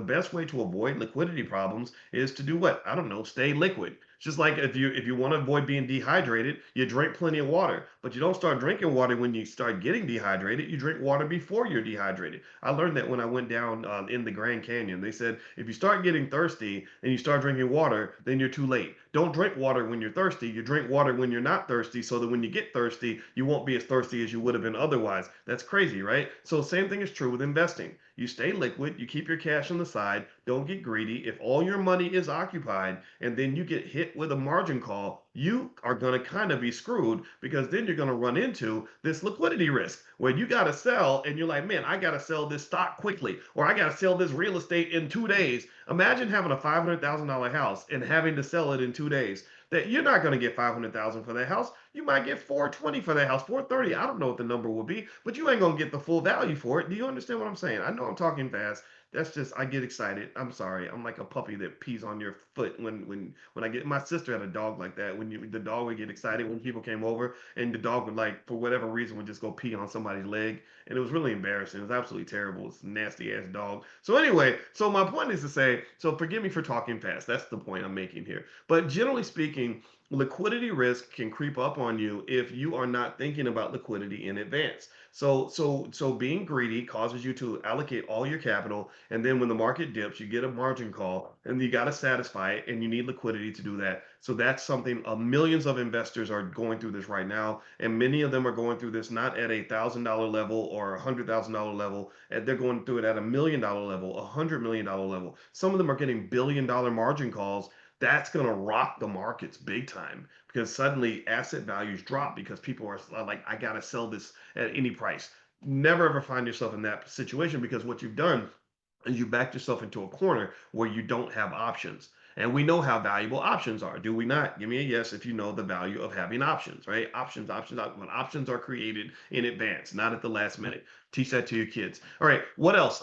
best way to avoid liquidity problems is to do what? I don't know, stay liquid. It's just like if you want to avoid being dehydrated, you drink plenty of water, but you don't start drinking water when you start getting dehydrated. You drink water before you're dehydrated. I learned that when I went down in the Grand Canyon. They said if you start getting thirsty and you start drinking water, then you're too late. Don't drink water when you're thirsty. You drink water when you're not thirsty, so that when you get thirsty, you won't be as thirsty as you would have been otherwise. That's crazy, right? So same thing is true with investing. You stay liquid, you keep your cash on the side, don't get greedy. If all your money is occupied and then you get hit with a margin call, you are going to kind of be screwed, because then you're going to run into this liquidity risk where you got to sell and you're like, man, I got to sell this stock quickly, or I got to sell this real estate in 2 days. Imagine having a $500,000 house and having to sell it in 2 days. That you're not going to get 500,000 for that house. You might get 420 for that house, 430. I don't know what the number will be, but you ain't going to get the full value for it. Do you understand what I'm saying? I know I'm talking fast. That's just, I get excited. I'm sorry. I'm like a puppy that pees on your foot when I get. My sister had a dog like that. When the dog would get excited when people came over, and the dog would, like, for whatever reason, would just go pee on somebody's leg, and it was really embarrassing. It was absolutely terrible. It's a nasty ass dog. So anyway, so my point is to say, so forgive me for talking fast. That's the point I'm making here. But generally speaking, liquidity risk can creep up on you if you are not thinking about liquidity in advance. So being greedy causes you to allocate all your capital, and then when the market dips, you get a margin call, and you got to satisfy it, and you need liquidity to do that. So that's something millions of investors are going through this right now, and many of them are going through this not at $1,000 level or $100,000 level, and they're going through it at $1 million level, $100 million level. Some of them are getting $1 billion margin calls. That's going to rock the markets big time, because suddenly asset values drop because people are like, I got to sell this at any price. Never ever find yourself in that situation, because what you've done is you backed yourself into a corner where you don't have options. And we know how valuable options are, do we not? Give me a yes if you know the value of having options, right? When options are created in advance, not at the last minute. Teach that to your kids. All right, what else?